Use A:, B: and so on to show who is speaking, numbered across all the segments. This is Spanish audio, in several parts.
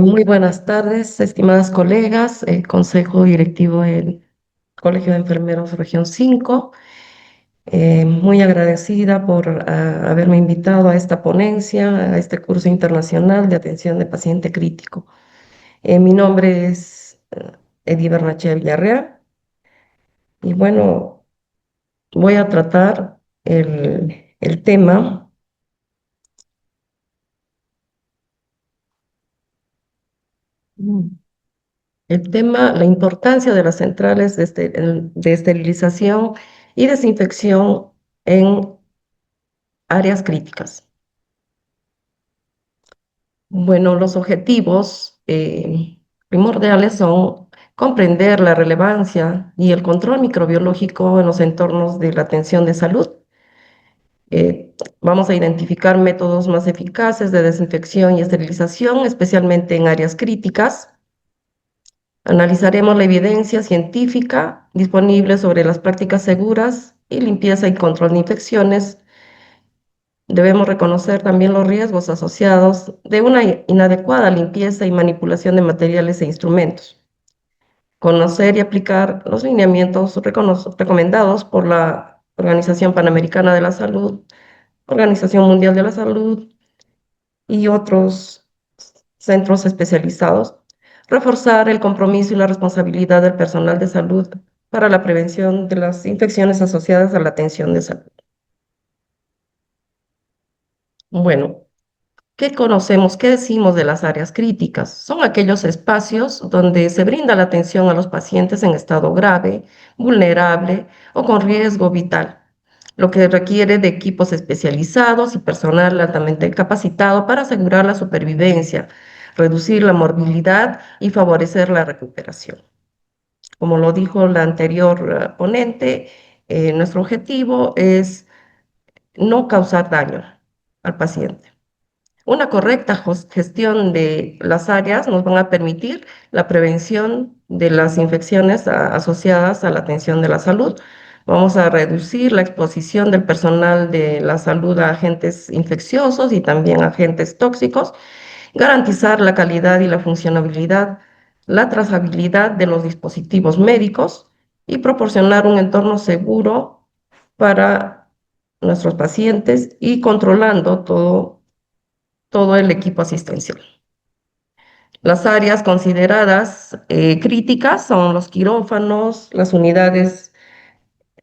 A: Muy buenas tardes, estimadas colegas, el Consejo Directivo del Colegio de Enfermeros Región 5. Muy agradecida por haberme invitado a esta ponencia, a este curso internacional de atención de paciente crítico. Mi nombre es Edith Bernachea Villarreal y bueno, voy a tratar el tema. El tema, la importancia de las centrales de esterilización y desinfección en áreas críticas. Bueno, los objetivos primordiales son comprender la relevancia y el control microbiológico en los entornos de la atención de salud. Vamos a identificar métodos más eficaces de desinfección y esterilización, especialmente en áreas críticas. Analizaremos la evidencia científica disponible sobre las prácticas seguras y limpieza y control de infecciones. Debemos reconocer también los riesgos asociados de una inadecuada limpieza y manipulación de materiales e instrumentos. Conocer y aplicar los lineamientos recomendados por la Organización Panamericana de la Salud, Organización Mundial de la Salud y otros centros especializados. Reforzar el compromiso y la responsabilidad del personal de salud para la prevención de las infecciones asociadas a la atención de salud. Bueno, ¿qué conocemos? ¿Qué decimos de las áreas críticas? Son aquellos espacios donde se brinda la atención a los pacientes en estado grave, vulnerable o con riesgo vital, lo que requiere de equipos especializados y personal altamente capacitado para asegurar la supervivencia, reducir la morbilidad y favorecer la recuperación. Como lo dijo la anterior ponente, nuestro objetivo es no causar daño al paciente. Una correcta gestión de las áreas nos van a permitir la prevención de las infecciones asociadas a la atención de la salud. Vamos a reducir la exposición del personal de la salud a agentes infecciosos y también a agentes tóxicos, garantizar la calidad y la funcionabilidad, la trazabilidad de los dispositivos médicos y proporcionar un entorno seguro para nuestros pacientes y controlando todo el equipo asistencial. Las áreas consideradas críticas son los quirófanos, las unidades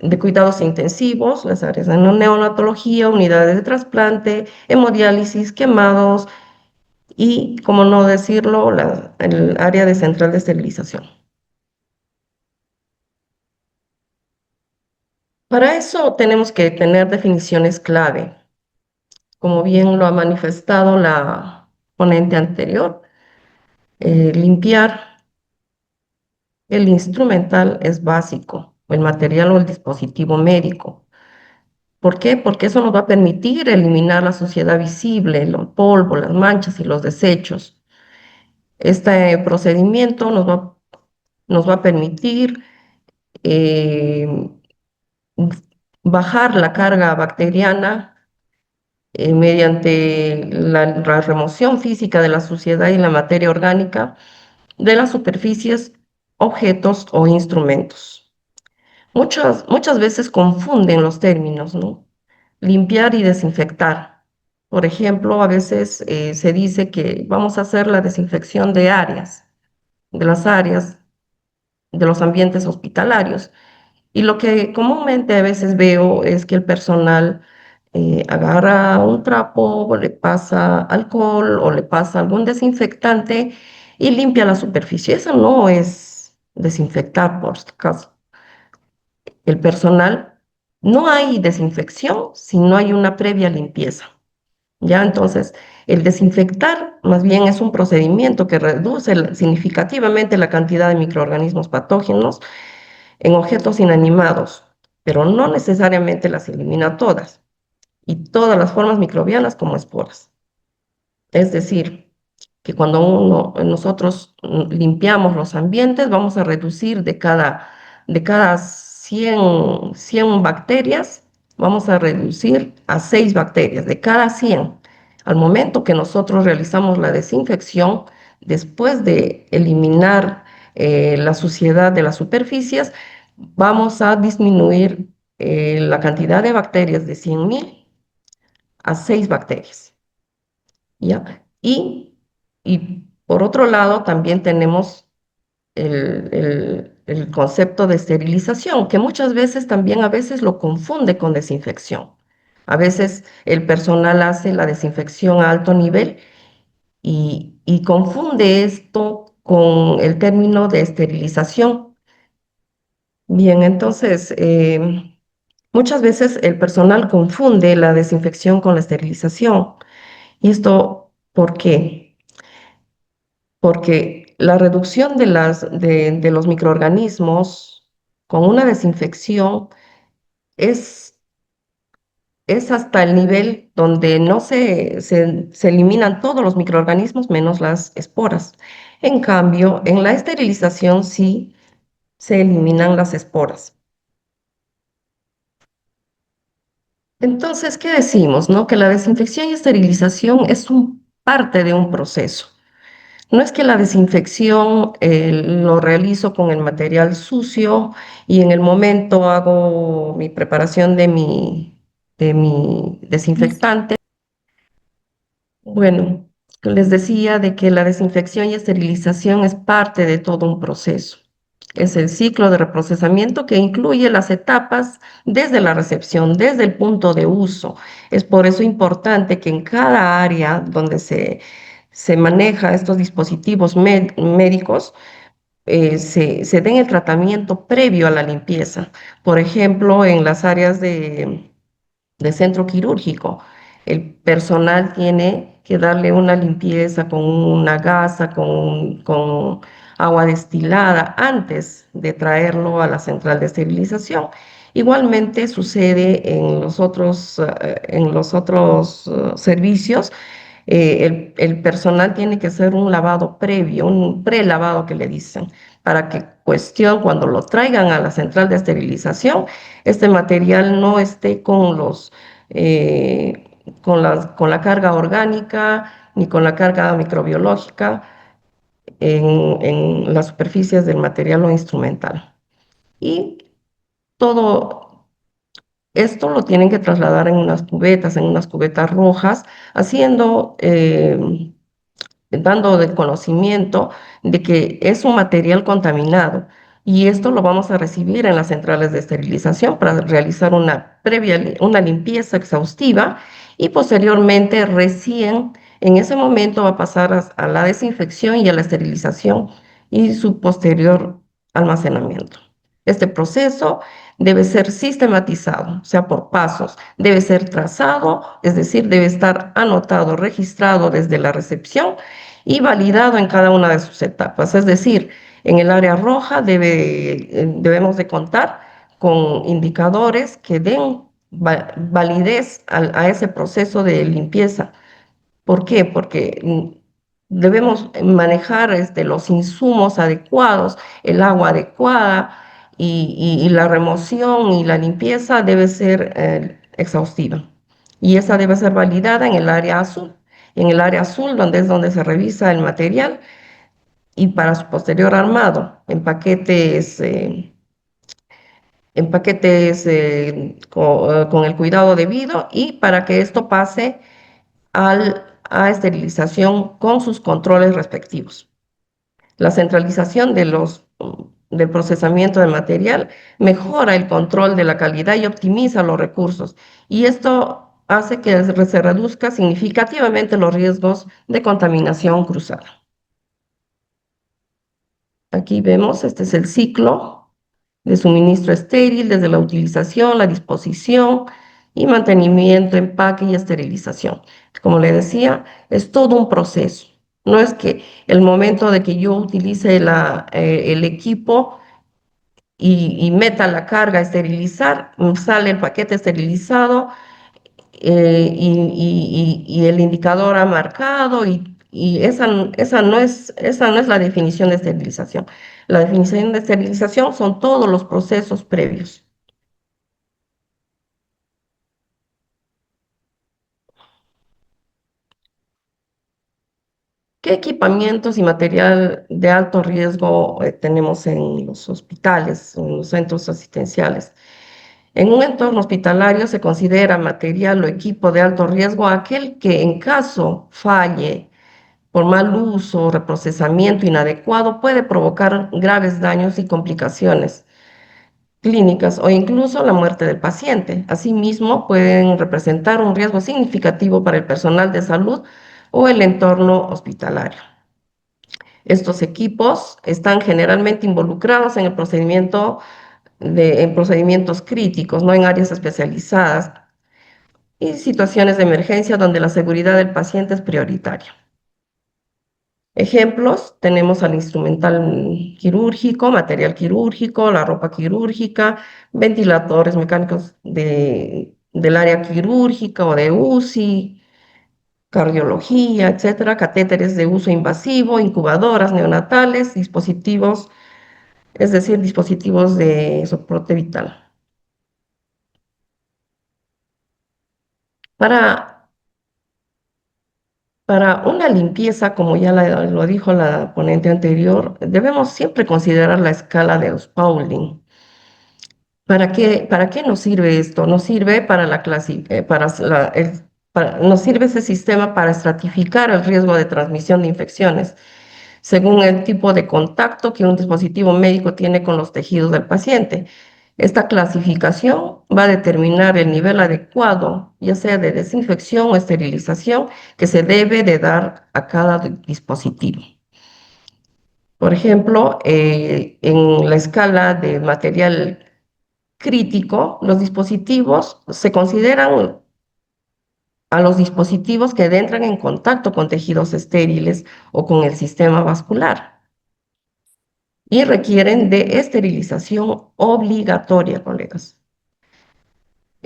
A: de cuidados intensivos, las áreas de neonatología, unidades de trasplante, hemodiálisis, quemados y, como no decirlo, el área de central de esterilización. Para eso tenemos que tener definiciones clave, como bien lo ha manifestado la ponente anterior. Limpiar el instrumental es básico, el material o el dispositivo médico. ¿Por qué? Porque eso nos va a permitir eliminar la suciedad visible, el polvo, las manchas y los desechos. Este procedimiento nos va a permitir eh, bajar la carga bacteriana mediante la remoción física de la suciedad y la materia orgánica de las superficies, objetos o instrumentos. Muchas veces confunden los términos, ¿no? Limpiar y desinfectar. Por ejemplo, a veces se dice que vamos a hacer la desinfección de áreas, de las áreas, de los ambientes hospitalarios. Y lo que comúnmente a veces veo es que el personal agarra un trapo o le pasa alcohol o le pasa algún desinfectante y limpia la superficie. Eso no es desinfectar, por si acaso. El personal, no hay desinfección si no hay una previa limpieza. Ya, entonces, el desinfectar más bien es un procedimiento que reduce significativamente la cantidad de microorganismos patógenos en objetos inanimados, pero no necesariamente las elimina todas, y todas las formas microbianas como esporas. Es decir, que cuando nosotros limpiamos los ambientes, vamos a reducir de cada 100 bacterias, vamos a reducir a 6 bacterias, de cada 100. Al momento que nosotros realizamos la desinfección, después de eliminar la suciedad de las superficies, vamos a disminuir la cantidad de bacterias de 100.000 a 6 bacterias, ¿ya? Y por otro lado, también tenemos el concepto de esterilización, que muchas veces también a veces lo confunde con desinfección. A veces el personal hace la desinfección a alto nivel y confunde esto con el término de esterilización. Bien, entonces, muchas veces el personal confunde la desinfección con la esterilización. ¿Y esto por qué? Porque la reducción de los microorganismos con una desinfección es, es hasta el nivel donde no se eliminan todos los microorganismos menos las esporas. En cambio, en la esterilización sí se eliminan las esporas. Entonces, ¿qué decimos, no? Que la desinfección y esterilización es parte de un proceso. No es que la desinfección lo realizo con el material sucio y en el momento hago mi preparación de mi desinfectante. Bueno, les decía de que la desinfección y esterilización es parte de todo un proceso. Es el ciclo de reprocesamiento que incluye las etapas desde la recepción, desde el punto de uso. Es por eso importante que en cada área donde se maneja estos dispositivos médicos, se den el tratamiento previo a la limpieza. Por ejemplo, en las áreas de centro quirúrgico. El personal tiene que darle una limpieza con una gasa, con agua destilada antes de traerlo a la central de esterilización. Igualmente sucede en los otros servicios. El personal tiene que hacer un lavado previo, un prelavado que le dicen, para que cuando lo traigan a la central de esterilización, este material no esté con la carga orgánica ni con la carga microbiológica en las superficies del material o instrumental. Y todo esto lo tienen que trasladar en unas cubetas rojas, haciendo dando de conocimiento de que es un material contaminado y esto lo vamos a recibir en las centrales de esterilización para realizar una limpieza exhaustiva y posteriormente recién en ese momento va a pasar a la desinfección y a la esterilización y su posterior almacenamiento. Este proceso debe ser sistematizado, o sea, por pasos, debe ser trazado, es decir, debe estar anotado, registrado desde la recepción y validado en cada una de sus etapas. Es decir, en el área roja debemos de contar con indicadores que den validez a ese proceso de limpieza. ¿Por qué? Porque debemos manejar los insumos adecuados, el agua adecuada y la remoción y la limpieza debe ser exhaustiva. Y esa debe ser validada en el área azul. En el área azul, donde es donde se revisa el material y para su posterior armado en paquetes con el cuidado debido y para que esto pase a esterilización con sus controles respectivos. La centralización del procesamiento de material mejora el control de la calidad y optimiza los recursos. Y esto hace que se reduzca significativamente los riesgos de contaminación cruzada. Aquí vemos, este es el ciclo de suministro estéril desde la utilización, la disposición y mantenimiento, empaque y esterilización. Como le decía, es todo un proceso. No es que el momento de que yo utilice el equipo y meta la carga a esterilizar, sale el paquete esterilizado y el indicador ha marcado y esa no es la definición de esterilización. La definición de esterilización son todos los procesos previos. ¿Qué equipamientos y material de alto riesgo tenemos en los hospitales, en los centros asistenciales? En un entorno hospitalario se considera material o equipo de alto riesgo aquel que en caso falle por mal uso o reprocesamiento inadecuado puede provocar graves daños y complicaciones clínicas o incluso la muerte del paciente. Asimismo, pueden representar un riesgo significativo para el personal de salud o el entorno hospitalario. Estos equipos están generalmente involucrados en el procedimiento en procedimientos críticos, no en áreas especializadas y situaciones de emergencia donde la seguridad del paciente es prioritaria. Ejemplos, tenemos al instrumental quirúrgico, material quirúrgico, la ropa quirúrgica, ventiladores mecánicos del área quirúrgica o de UCI, cardiología, etcétera, catéteres de uso invasivo, incubadoras neonatales, dispositivos, es decir, dispositivos de soporte vital. Para, para una limpieza, como ya lo dijo la ponente anterior, debemos siempre considerar la escala de Pauling. ¿Para qué nos sirve esto? Nos sirve para nos sirve ese sistema para estratificar el riesgo de transmisión de infecciones según el tipo de contacto que un dispositivo médico tiene con los tejidos del paciente. Esta clasificación va a determinar el nivel adecuado, ya sea de desinfección o esterilización, que se debe de dar a cada dispositivo. Por ejemplo, en la escala de material crítico, los dispositivos se consideran a los dispositivos que entran en contacto con tejidos estériles o con el sistema vascular y requieren de esterilización obligatoria, colegas.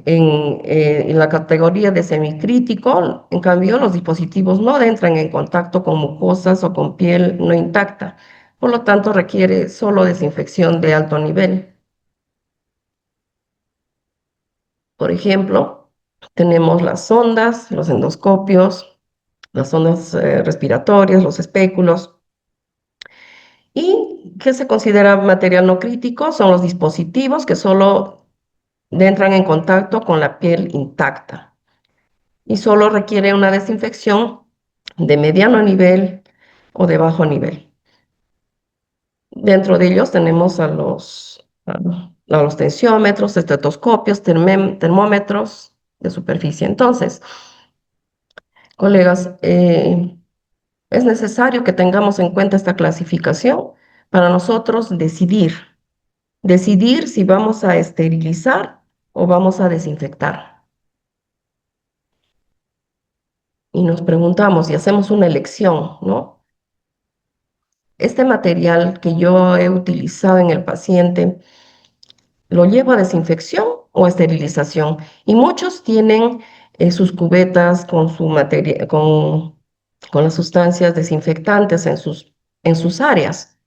A: En la categoría de semicrítico, en cambio, los dispositivos no entran en contacto con mucosas o con piel no intacta, por lo tanto requiere solo desinfección de alto nivel. Por ejemplo, tenemos las sondas, los endoscopios, las sondas respiratorias, los espéculos. ¿Y qué se considera material no crítico? Son los dispositivos que solo entran en contacto con la piel intacta y solo requiere una desinfección de mediano nivel o de bajo nivel. Dentro de ellos tenemos a los tensiómetros, estetoscopios, termómetros de superficie. Entonces, colegas, es necesario que tengamos en cuenta esta clasificación para nosotros decidir si vamos a esterilizar o vamos a desinfectar. Y nos preguntamos y hacemos una elección, ¿no? Este material que yo he utilizado en el paciente, ¿lo llevo a desinfección o a esterilización? Y muchos tienen sus cubetas con su materia, con las sustancias desinfectantes en sus áreas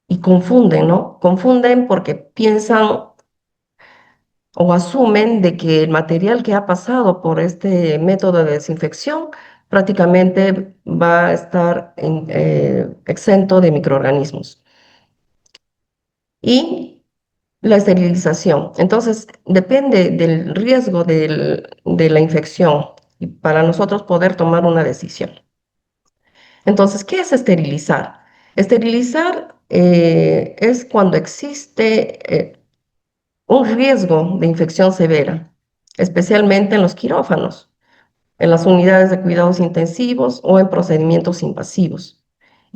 A: y confunden, ¿no? Confunden porque piensan o asumen de que el material que ha pasado por este método de desinfección prácticamente va a estar exento de microorganismos. Y la esterilización. Entonces, depende del riesgo de la infección y para nosotros poder tomar una decisión. Entonces, ¿qué es esterilizar? Esterilizar es cuando existe un riesgo de infección severa, especialmente en los quirófanos, en las unidades de cuidados intensivos o en procedimientos invasivos.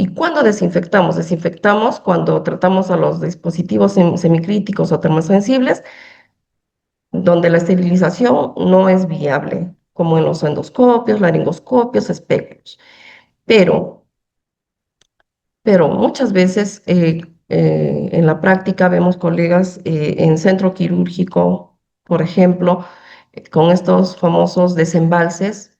A: ¿Y cuándo desinfectamos? Desinfectamos cuando tratamos a los dispositivos semicríticos o termosensibles, donde la esterilización no es viable, como en los endoscopios, laringoscopios, espectros. Pero, pero muchas veces en la práctica vemos colegas en centro quirúrgico, por ejemplo, con estos famosos desembalses,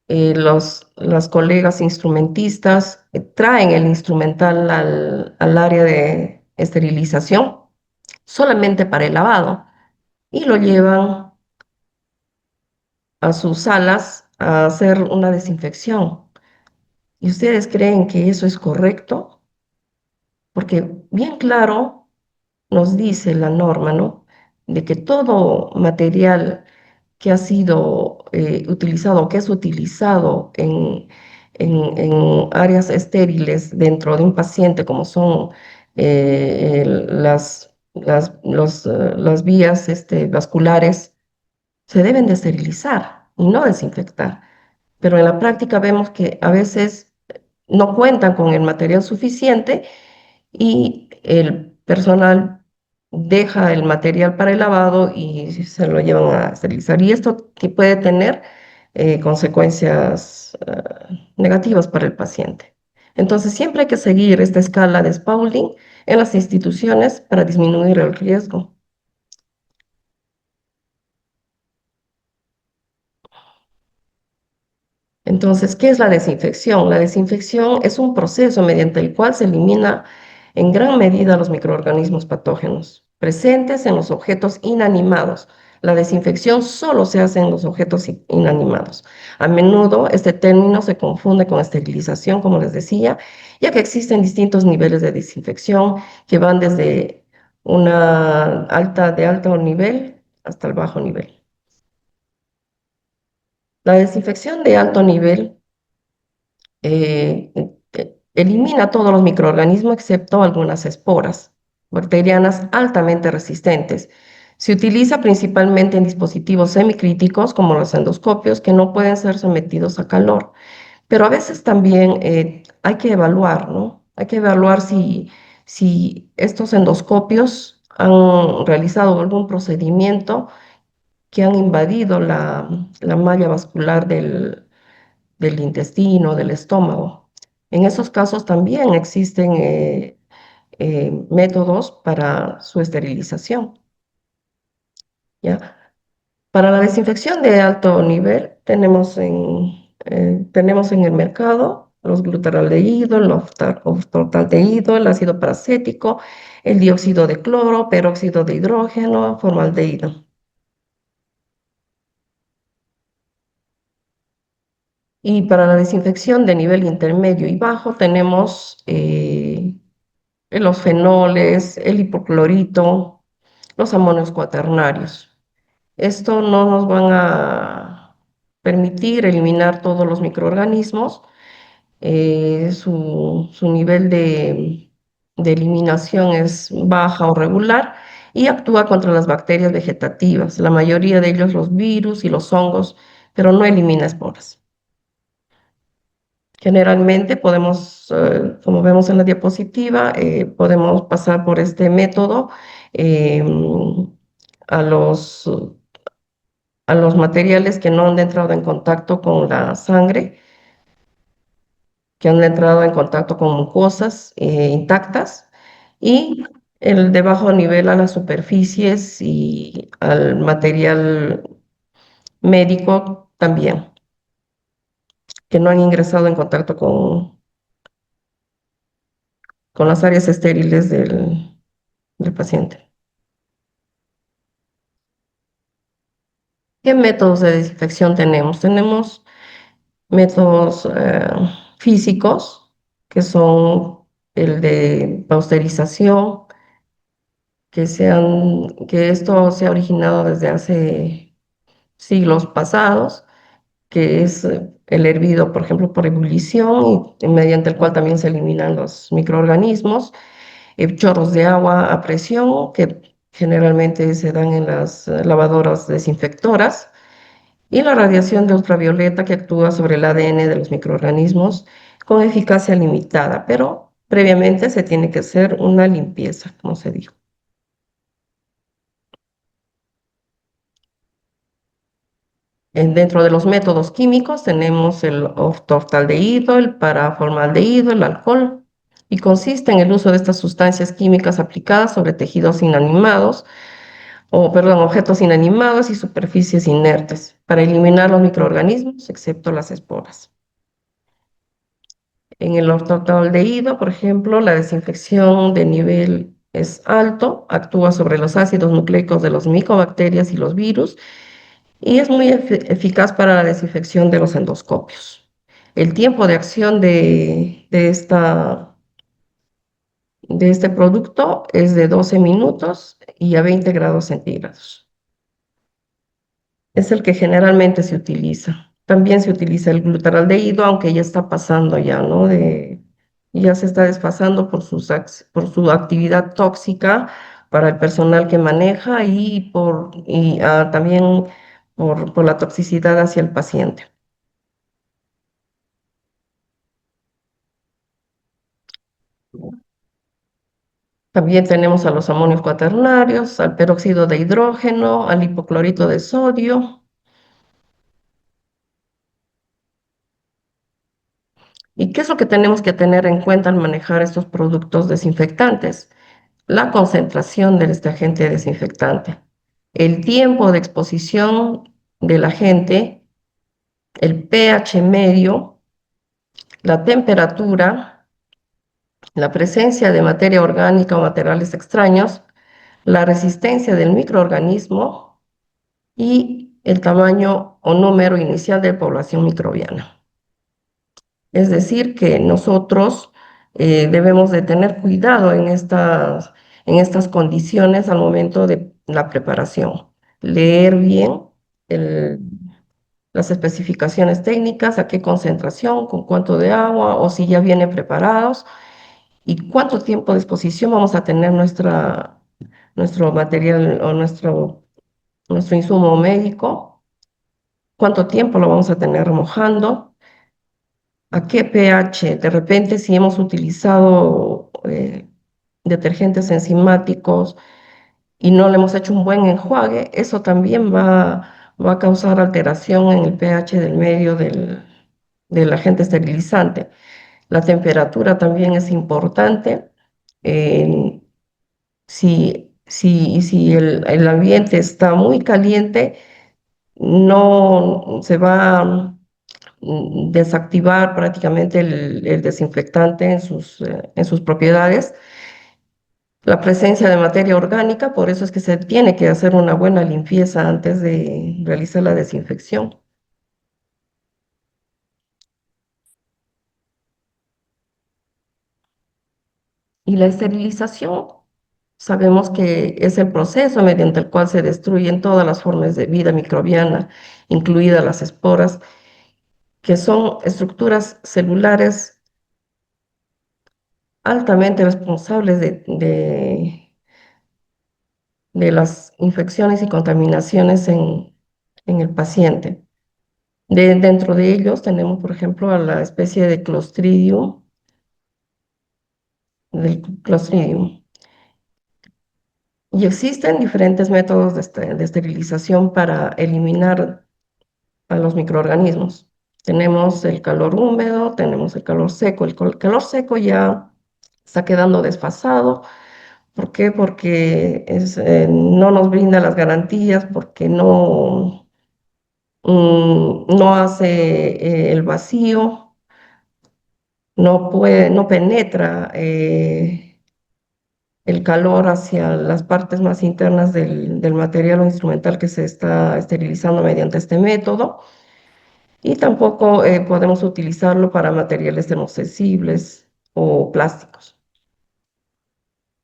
A: las colegas instrumentistas traen el instrumental al área de esterilización solamente para el lavado y lo llevan a sus salas a hacer una desinfección. ¿Y ustedes creen que eso es correcto? Porque bien claro nos dice la norma, ¿no? De que todo material que ha sido utilizado, que es utilizado en áreas estériles dentro de un paciente, como son las vías vasculares, se deben de esterilizar y no desinfectar. Pero en la práctica vemos que a veces no cuentan con el material suficiente y el personal deja el material para el lavado y se lo llevan a esterilizar. Y esto que puede tener consecuencias negativas para el paciente. Entonces, siempre hay que seguir esta escala de Spaulding en las instituciones para disminuir el riesgo. Entonces, ¿qué es la desinfección? La desinfección es un proceso mediante el cual se elimina en gran medida los microorganismos patógenos presentes en los objetos inanimados. La desinfección solo se hace en los objetos inanimados. A menudo este término se confunde con esterilización, como les decía, ya que existen distintos niveles de desinfección que van desde de alto nivel hasta el bajo nivel. La desinfección de alto nivel eh, elimina todos los microorganismos excepto algunas esporas bacterianas altamente resistentes. Se utiliza principalmente en dispositivos semicríticos como los endoscopios que no pueden ser sometidos a calor, pero a veces también hay que evaluar, ¿no? Hay que evaluar si estos endoscopios han realizado algún procedimiento que han invadido la malla vascular del intestino, del estómago. En esos casos también existen métodos para su esterilización, ¿ya? Para la desinfección de alto nivel tenemos en el mercado los glutaraldehído, el oftaldehído, el ácido paracético, el dióxido de cloro, peróxido de hidrógeno, formaldehído. Y para la desinfección de nivel intermedio y bajo tenemos los fenoles, el hipoclorito, los amonios cuaternarios. Esto no nos van a permitir eliminar todos los microorganismos. Su nivel de eliminación es baja o regular y actúa contra las bacterias vegetativas, la mayoría de ellos los virus y los hongos, pero no elimina esporas. Generalmente podemos, como vemos en la diapositiva, podemos pasar por este método a a los materiales que no han entrado en contacto con la sangre, que han entrado en contacto con mucosas intactas, y el de bajo nivel a las superficies y al material médico también, que no han ingresado en contacto con las áreas estériles del paciente. ¿Qué métodos de desinfección tenemos? Tenemos métodos físicos, que son el de pasteurización, que esto se ha originado desde hace siglos pasados, que es el hervido, por ejemplo, por ebullición, y mediante el cual también se eliminan los microorganismos, chorros de agua a presión, que generalmente se dan en las lavadoras desinfectoras, y la radiación de ultravioleta que actúa sobre el ADN de los microorganismos con eficacia limitada, pero previamente se tiene que hacer una limpieza, como se dijo. Dentro de los métodos químicos tenemos el oftaldehído, el paraformaldehído, el alcohol, y consiste en el uso de estas sustancias químicas aplicadas sobre tejidos inanimados, objetos inanimados y superficies inertes, para eliminar los microorganismos, excepto las esporas. En el ortotaldehído, por ejemplo, la desinfección de nivel es alto, actúa sobre los ácidos nucleicos de las micobacterias y los virus y es muy eficaz para la desinfección de los endoscopios. El tiempo de acción de este producto es de 12 minutos y a 20 grados centígrados. Es el que generalmente se utiliza. También se utiliza el glutaraldehído, aunque ya está pasando ya, ¿no? Ya se está desfasando por por su actividad tóxica para el personal que maneja y también por la toxicidad hacia el paciente. También tenemos a los amonios cuaternarios, al peróxido de hidrógeno, al hipoclorito de sodio. ¿Y qué es lo que tenemos que tener en cuenta al manejar estos productos desinfectantes? La concentración de este agente desinfectante, el tiempo de exposición del agente, el pH medio, la temperatura, la presencia de materia orgánica o materiales extraños, la resistencia del microorganismo y el tamaño o número inicial de población microbiana. Es decir, que nosotros debemos de tener cuidado en estas condiciones al momento de la preparación. Leer bien el- las especificaciones técnicas, a qué concentración, con cuánto de agua o si ya vienen preparados y cuánto tiempo de exposición vamos a tener nuestro material o nuestro insumo médico, cuánto tiempo lo vamos a tener remojando, a qué pH. De repente, si hemos utilizado detergentes enzimáticos y no le hemos hecho un buen enjuague, eso también va a causar alteración en el pH del medio del agente esterilizante. La temperatura también es importante. eh, si el ambiente está muy caliente, no se va a desactivar prácticamente el desinfectante en sus propiedades. La presencia de materia orgánica, por eso es que se tiene que hacer una buena limpieza antes de realizar la desinfección. Y la esterilización, sabemos que es el proceso mediante el cual se destruyen todas las formas de vida microbiana, incluidas las esporas, que son estructuras celulares altamente responsables de las infecciones y contaminaciones en el paciente. Dentro de ellos tenemos, por ejemplo, a la especie de Clostridium, del Clostridium. Y existen diferentes métodos de esterilización para eliminar a los microorganismos. Tenemos el calor húmedo, tenemos el calor seco. Calor seco ya está quedando desfasado. ¿Por qué? Porque no nos brinda las garantías, porque no hace el vacío, no penetra el calor hacia las partes más internas del material o instrumental que se está esterilizando mediante este método. Y tampoco podemos utilizarlo para materiales termosensibles o plásticos.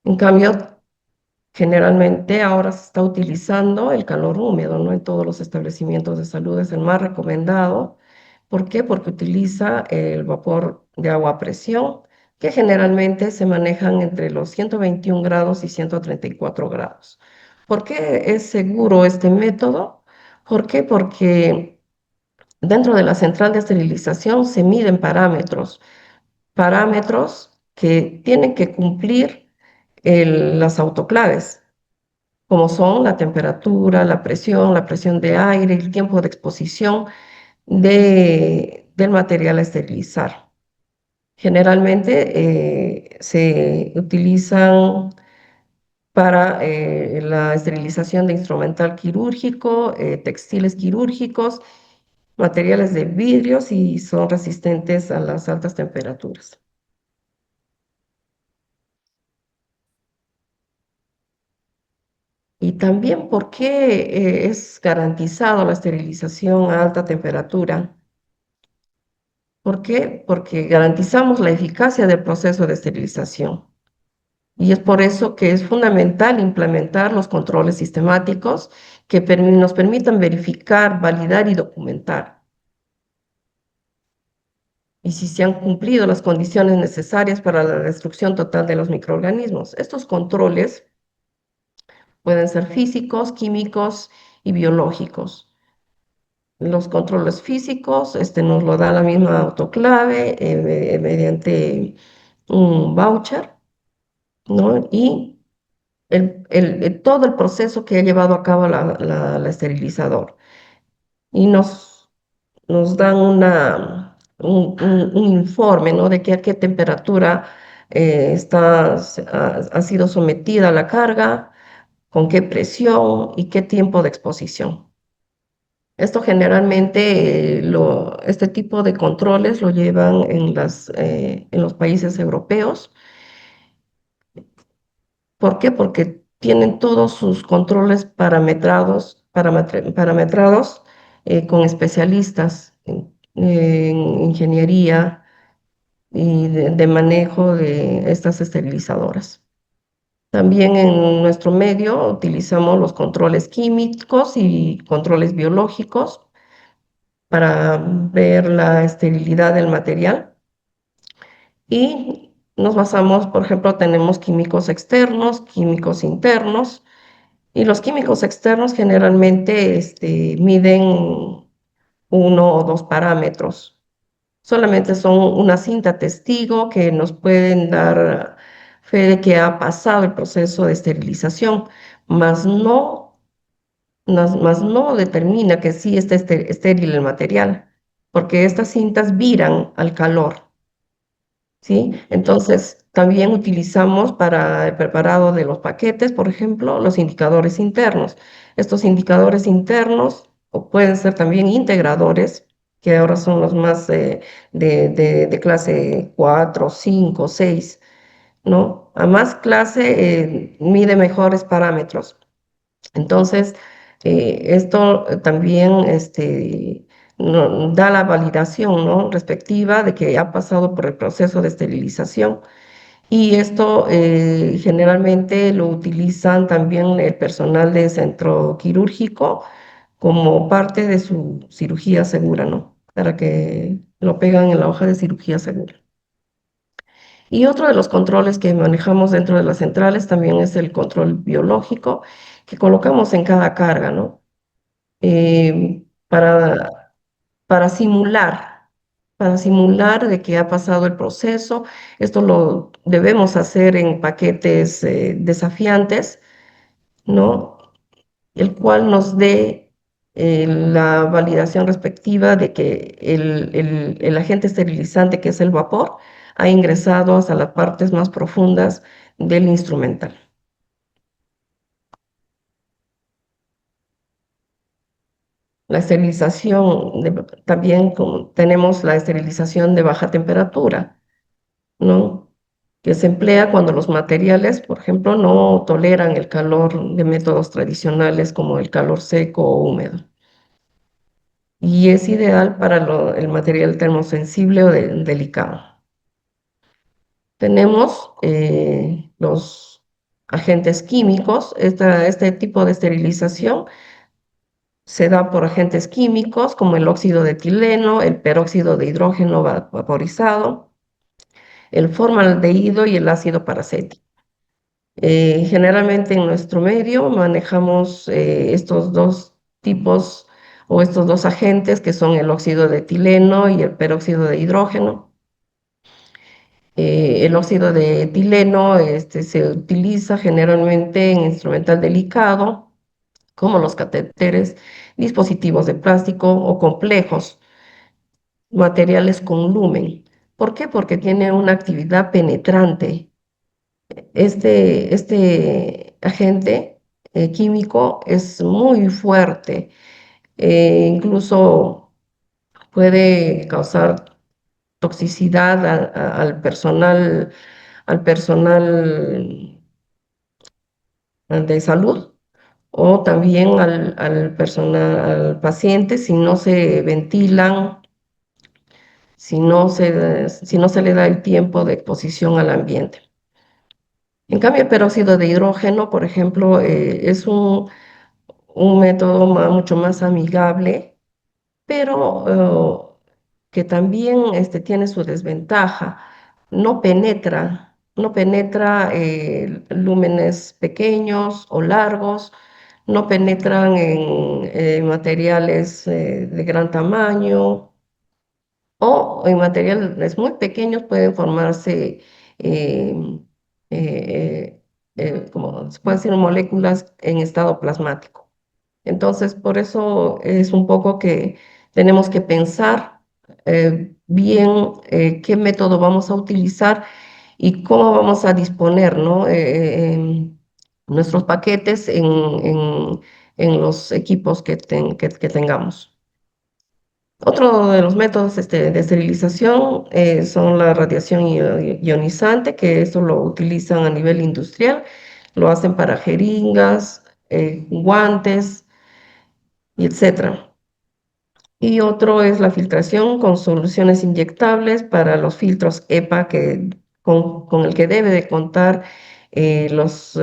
A: En cambio, generalmente ahora se está utilizando el calor húmedo, ¿no? En todos los establecimientos de salud es el más recomendado. ¿Por qué? Porque utiliza el vapor de agua a presión, que generalmente se manejan entre los 121 grados y 134 grados. ¿Por qué es seguro este método? ¿Por qué? Porque dentro de la central de esterilización se miden parámetros que tienen que cumplir las autoclaves, como son la temperatura, la presión de aire, el tiempo de exposición del material a esterilizar. Generalmente se utilizan para la esterilización de instrumental quirúrgico, textiles quirúrgicos, materiales de vidrios y son resistentes a las altas temperaturas. Y también por qué es garantizado la esterilización a alta temperatura. ¿Por qué? Porque garantizamos la eficacia del proceso de esterilización. Y es por eso que es fundamental implementar los controles sistemáticos que nos permitan verificar, validar y documentar. Y si se han cumplido las condiciones necesarias para la destrucción total de los microorganismos. Estos controles pueden ser físicos, químicos y biológicos. Los controles físicos nos lo da la misma autoclave mediante un voucher, ¿no? Y todo el proceso que ha llevado a cabo la esterilizador. Y nos dan un informe, ¿no? De a qué temperatura ha sido sometida la carga, con qué presión y qué tiempo de exposición. Esto generalmente, este tipo de controles lo llevan en los países europeos. ¿Por qué? Porque tienen todos sus controles parametrados con especialistas en ingeniería y de manejo de estas esterilizadoras. También en nuestro medio utilizamos los controles químicos y controles biológicos para ver la esterilidad del material y nos basamos, por ejemplo, tenemos químicos externos, químicos internos, y los químicos externos generalmente miden uno o dos parámetros. Solamente son una cinta testigo que nos pueden dar fe de que ha pasado el proceso de esterilización, mas no determina que sí está estéril el material, porque estas cintas viran al calor. ¿Sí? Entonces, también utilizamos para el preparado de los paquetes, por ejemplo, los indicadores internos. Estos indicadores internos o pueden ser también integradores, que ahora son los más de clase 4, 5, 6, ¿no? A más clase mide mejores parámetros. Entonces, esto también da la validación, ¿no? Respectiva de que ha pasado por el proceso de esterilización. Y esto generalmente lo utilizan también el personal de centro quirúrgico como parte de su cirugía segura, ¿no? Para que lo pegan en la hoja de cirugía segura. Y otro de los controles que manejamos dentro de las centrales también es el control biológico que colocamos en cada carga, ¿no? eh, para, para simular, para simular de que ha pasado el proceso. Esto lo debemos hacer en paquetes desafiantes, ¿no? El cual nos dé la validación respectiva de que el agente esterilizante, que es el vapor, ha ingresado hasta las partes más profundas del instrumental. La esterilización, también tenemos la esterilización de baja temperatura, ¿no? Que se emplea cuando los materiales, por ejemplo, no toleran el calor de métodos tradicionales como el calor seco o húmedo. Y es ideal para el material termosensible o delicado. Tenemos los agentes químicos. Este tipo de esterilización se da por agentes químicos como el óxido de etileno, el peróxido de hidrógeno vaporizado, el formaldehído y el ácido paracético. Generalmente en nuestro medio manejamos estos dos tipos o estos dos agentes que son el óxido de etileno y el peróxido de hidrógeno. El óxido de etileno se utiliza generalmente en instrumental delicado, como los catéteres, dispositivos de plástico o complejos, materiales con lumen. ¿Por qué? Porque tiene una actividad penetrante. Este agente químico es muy fuerte, incluso puede causar toxicidad al personal de salud o también al personal, al paciente si no se ventilan, si no se le da el tiempo de exposición al ambiente. En cambio, el peróxido de hidrógeno, por ejemplo, es un método mucho más amigable, pero que también tiene su desventaja. No penetra lúmenes pequeños o largos, no penetran en materiales de gran tamaño o en materiales muy pequeños pueden formarse, eh, como se puede decir, moléculas en estado plasmático. Entonces, por eso es un poco que tenemos que pensar bien qué método vamos a utilizar y cómo vamos a disponer, ¿no? Nuestros paquetes en los equipos que tengamos. Otro de los métodos de esterilización son la radiación ionizante, que eso lo utilizan a nivel industrial, lo hacen para jeringas, guantes y etcétera. Y otro es la filtración con soluciones inyectables para los filtros EPA con el que debe de contar las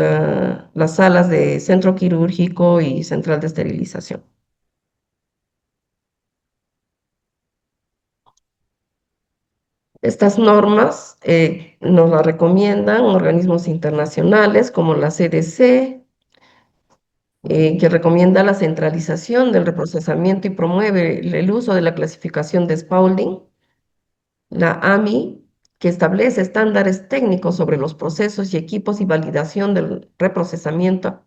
A: salas de centro quirúrgico y central de esterilización. Estas normas nos las recomiendan organismos internacionales como la CDC, que recomienda la centralización del reprocesamiento y promueve el uso de la clasificación de Spaulding, la AMI, que establece estándares técnicos sobre los procesos y equipos y validación del reprocesamiento.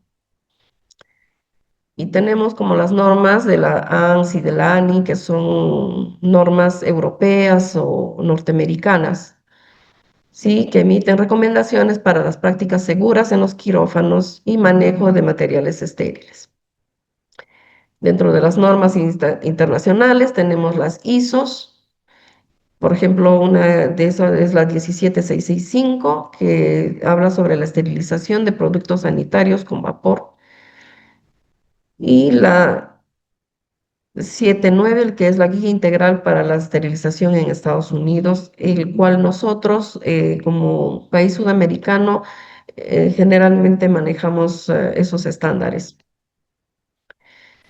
A: Y tenemos como las normas de la ANS y de la ANI, que son normas europeas o norteamericanas, ¿sí? Que emiten recomendaciones para las prácticas seguras en los quirófanos y manejo de materiales estériles. Dentro de las normas internacionales tenemos las ISOs. Por ejemplo, una de esas es la 17665, que habla sobre la esterilización de productos sanitarios con vapor. Y la 79, el que es la guía integral para la esterilización en Estados Unidos, el cual nosotros, como país sudamericano, generalmente manejamos esos estándares.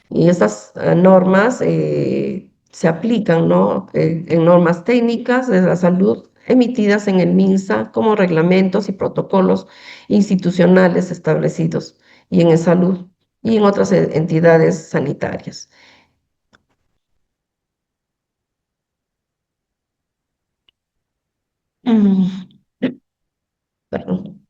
A: Y estas normas se aplican, ¿no? En normas técnicas de la salud emitidas en el MINSA como reglamentos y protocolos institucionales establecidos y en salud y en otras entidades sanitarias. Mm, perdón.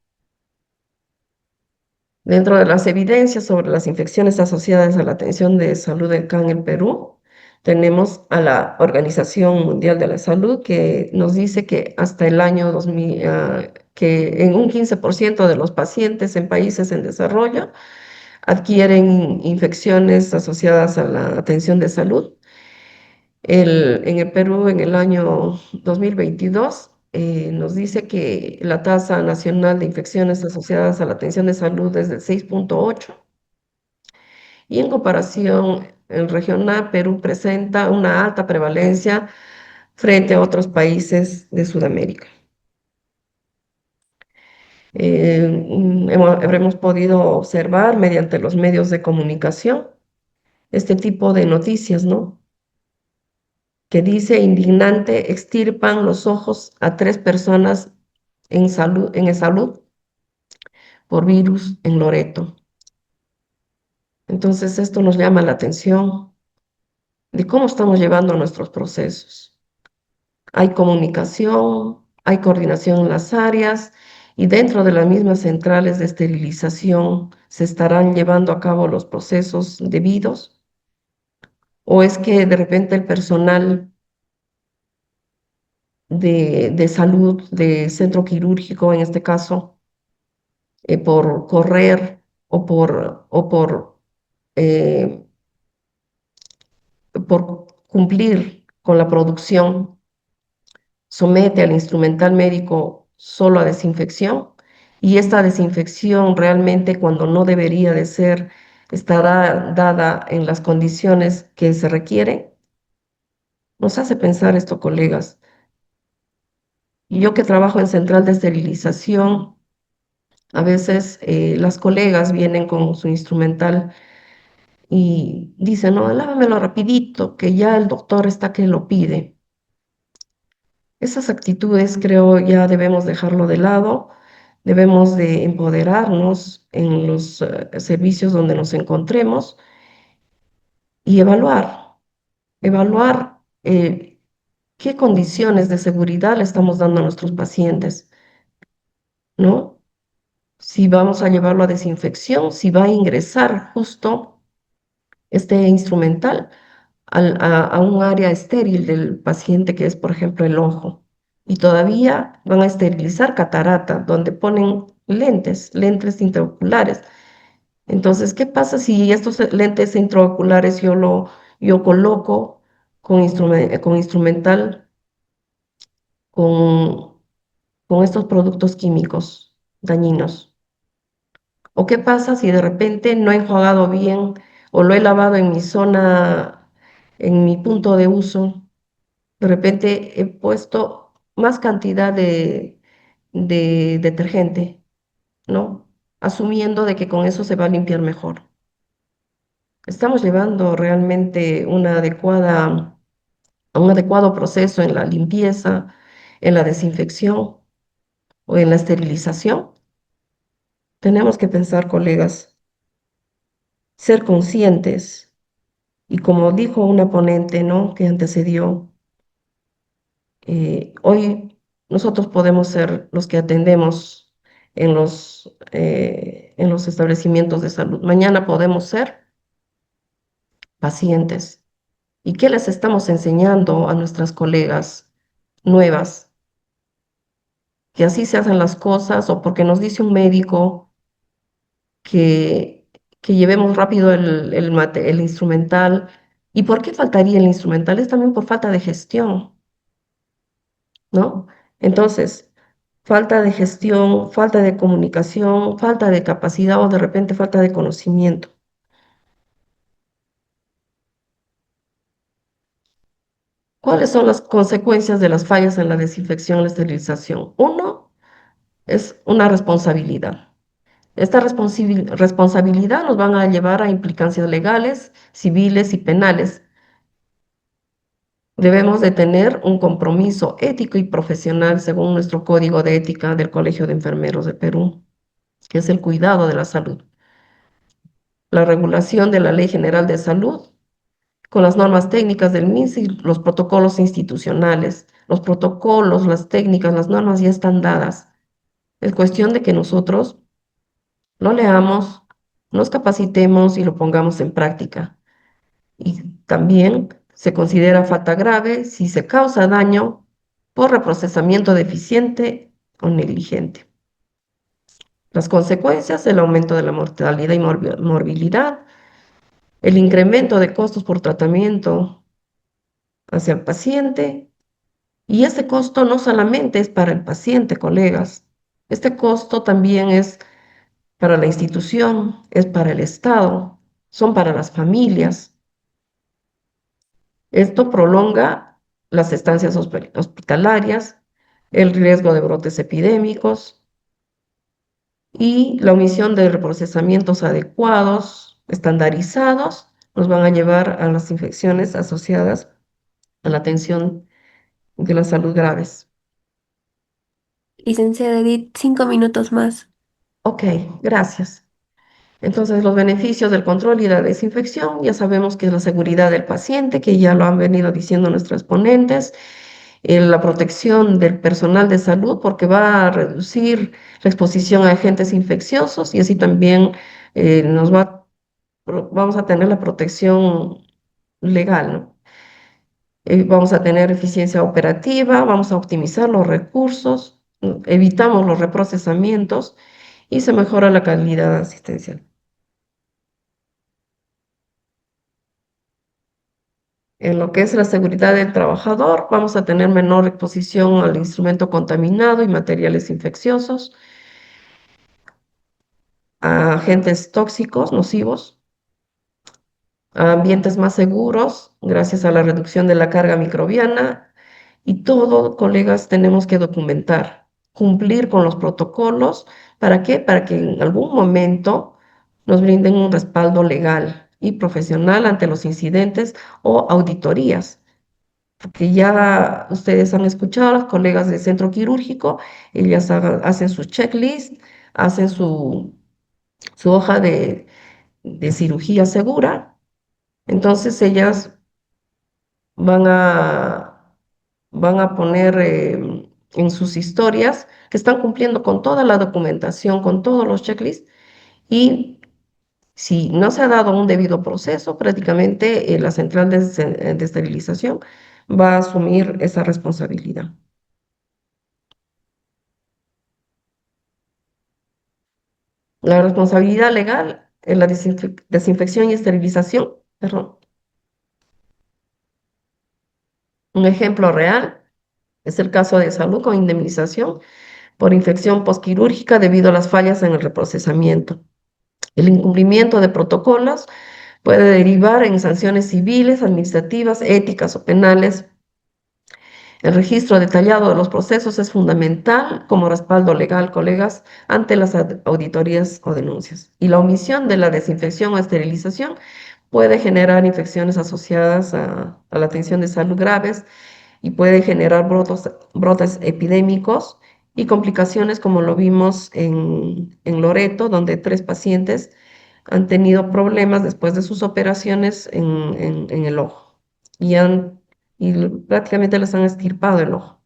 A: Dentro de las evidencias sobre las infecciones asociadas a la atención de salud acá en el Perú, tenemos a la Organización Mundial de la Salud que nos dice que hasta el año 2000, que en un 15% de los pacientes en países en desarrollo adquieren infecciones asociadas a la atención de salud. En el Perú, en el año 2022, nos dice que la tasa nacional de infecciones asociadas a la atención de salud es del 6,8 y en comparación, el regional Perú presenta una alta prevalencia frente a otros países de Sudamérica. Habremos podido observar mediante los medios de comunicación este tipo de noticias, ¿no? Que dice indignante, extirpan los ojos a 3 personas en salud por virus en Loreto. Entonces esto nos llama la atención de cómo estamos llevando nuestros procesos. Hay comunicación, hay coordinación en las áreas y dentro de las mismas centrales de esterilización se estarán llevando a cabo los procesos debidos, o es que de repente el personal de salud, de centro quirúrgico en este caso, por correr eh, por cumplir con la producción, somete al instrumental médico solo a desinfección y esta desinfección realmente cuando no debería de ser, estará dada en las condiciones que se requieren. Nos hace pensar esto, colegas. Yo que trabajo en central de esterilización, a veces las colegas vienen con su instrumental y dicen, no, lávamelo rapidito, que ya el doctor está que lo pide. Esas actitudes creo ya debemos dejarlo de lado, debemos de empoderarnos en los servicios donde nos encontremos y evaluar qué condiciones de seguridad le estamos dando a nuestros pacientes, ¿no? Si vamos a llevarlo a desinfección, si va a ingresar justo este instrumental a un área estéril del paciente que es, por ejemplo, el ojo. Y todavía van a esterilizar catarata, donde ponen lentes intraoculares. Entonces, ¿qué pasa si estos lentes intraoculares yo coloco con instrumental, con, con estos productos químicos dañinos? ¿O qué pasa si de repente no he enjuagado bien o lo he lavado en mi zona, en mi punto de uso? De repente he puesto más cantidad de detergente, ¿no? Asumiendo de que con eso se va a limpiar mejor. Estamos llevando realmente un adecuado proceso en la limpieza, en la desinfección o en la esterilización. Tenemos que pensar, colegas, ser conscientes y como dijo una ponente, ¿no? Que antecedió, hoy nosotros podemos ser los que atendemos en los establecimientos de salud. Mañana podemos ser pacientes. ¿Y qué les estamos enseñando a nuestras colegas nuevas? Que así se hacen las cosas o porque nos dice un médico que, que llevemos rápido el instrumental. ¿Y por qué faltaría el instrumental? Es también por falta de gestión, ¿no? Entonces, falta de gestión, falta de comunicación, falta de capacidad o de repente falta de conocimiento. ¿Cuáles son las consecuencias de las fallas en la desinfección y la esterilización? Uno, es una responsabilidad. Esta responsabilidad nos van a llevar a implicancias legales, civiles y penales. Debemos de tener un compromiso ético y profesional según nuestro código de ética del Colegio de Enfermeros de Perú, que es el cuidado de la salud, la regulación de la Ley General de Salud con las normas técnicas del MINSA y los protocolos institucionales. Los protocolos, las técnicas, las normas ya están dadas. Es cuestión de que nosotros lo leamos, nos capacitemos y lo pongamos en práctica. Y también se considera falta grave si se causa daño por reprocesamiento deficiente o negligente. Las consecuencias, el aumento de la mortalidad y morbilidad, el incremento de costos por tratamiento hacia el paciente. Y ese costo no solamente es para el paciente, colegas, este costo también es para la institución, es para el Estado, son para las familias. Esto prolonga las estancias hospitalarias, el riesgo de brotes epidémicos y la omisión de reprocesamientos adecuados, estandarizados, nos van a llevar a las infecciones asociadas a la atención de la salud graves.
B: Licenciada Edith, 5 minutos más.
A: Ok, gracias. Entonces, los beneficios del control y la desinfección, ya sabemos que es la seguridad del paciente, que ya lo han venido diciendo nuestros ponentes, la protección del personal de salud, porque va a reducir la exposición a agentes infecciosos y así también vamos a tener la protección legal, ¿no? Vamos a tener eficiencia operativa, vamos a optimizar los recursos, evitamos los reprocesamientos y se mejora la calidad asistencial. En lo que es la seguridad del trabajador, vamos a tener menor exposición al instrumento contaminado y materiales infecciosos, a agentes tóxicos, nocivos, a ambientes más seguros gracias a la reducción de la carga microbiana Y todo, colegas, tenemos que documentar, cumplir con los protocolos. ¿Para qué? Para que en algún momento nos brinden un respaldo legal y profesional ante los incidentes o auditorías. Porque ya ustedes han escuchado a los colegas del centro quirúrgico, ellas hacen su checklist, hacen su hoja de cirugía segura. Entonces ellas van a, van a poner en sus historias que están cumpliendo con toda la documentación, con todos los checklists, y si no se ha dado un debido proceso, prácticamente la central de esterilización va a asumir esa responsabilidad. La responsabilidad legal en la desinfección y esterilización, perdón. Un ejemplo real es el caso de salud con indemnización por infección posquirúrgica debido a las fallas en el reprocesamiento. El incumplimiento de protocolos puede derivar en sanciones civiles, administrativas, éticas o penales. El registro detallado de los procesos es fundamental como respaldo legal, colegas, ante las auditorías o denuncias. Y la omisión de la desinfección o esterilización puede generar infecciones asociadas a la atención de salud graves y puede generar brotes epidémicos y complicaciones como lo vimos en Loreto, donde 3 pacientes han tenido problemas después de sus operaciones en el ojo y, prácticamente les han extirpado el ojo.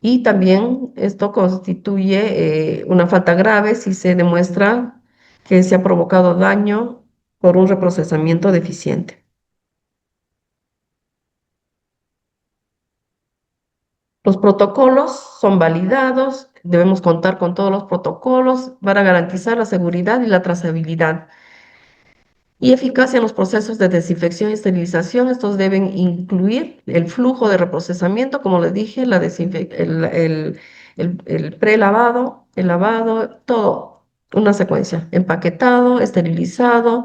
A: Y también esto constituye una falta grave si se demuestra que se ha provocado daño por un reprocesamiento deficiente. Los protocolos son validados, debemos contar con todos los protocolos para garantizar la seguridad y la trazabilidad y eficacia en los procesos de desinfección y esterilización. Estos deben incluir el flujo de reprocesamiento, como les dije, el prelavado, el lavado, todo, una secuencia, empaquetado, esterilizado,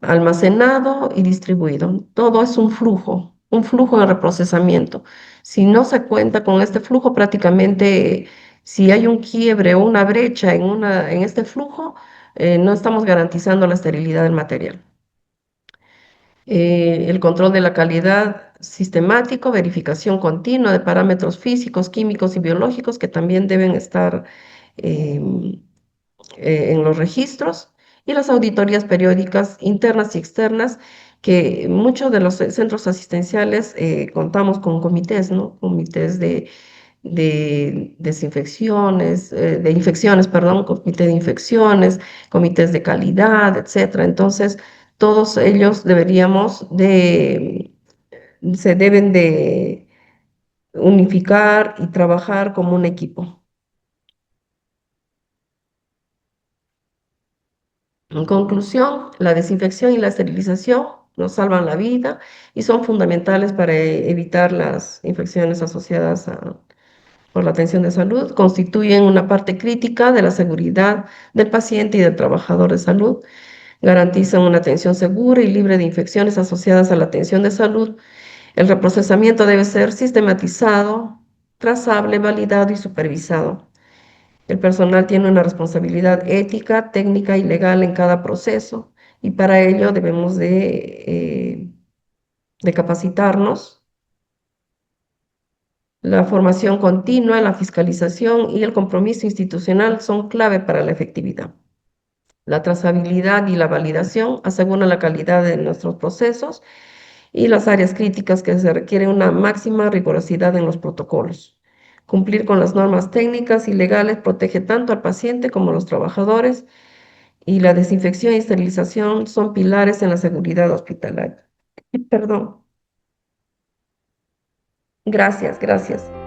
A: almacenado y distribuido. Todo es un flujo de reprocesamiento. Si no se cuenta con este flujo, prácticamente si hay un quiebre o una brecha en este flujo, no estamos garantizando la esterilidad del material. El control de la calidad sistemático, verificación continua de parámetros físicos, químicos y biológicos que también deben estar em, en los registros y las auditorías periódicas internas y externas, que muchos de los centros asistenciales contamos con comités, ¿no? Comités de desinfecciones, de infecciones, perdón, comité de infecciones, comités de calidad, etcétera. Entonces, todos ellos se deben de unificar y trabajar como un equipo. En conclusión, la desinfección y la esterilización nos salvan la vida y son fundamentales para evitar las infecciones asociadas por la atención de salud. Constituyen una parte crítica de la seguridad del paciente y del trabajador de salud. Garantizan una atención segura y libre de infecciones asociadas a la atención de salud. El reprocesamiento debe ser sistematizado, trazable, validado y supervisado. El personal tiene una responsabilidad ética, técnica y legal en cada proceso y para ello debemos de capacitarnos. La formación continua, la fiscalización y el compromiso institucional son clave para la efectividad. La trazabilidad y la validación aseguran la calidad de nuestros procesos y las áreas críticas que se requiere una máxima rigurosidad en los protocolos. Cumplir con las normas técnicas y legales protege tanto al paciente como a los trabajadores y la desinfección y esterilización son pilares en la seguridad hospitalaria. Perdón. Gracias, gracias.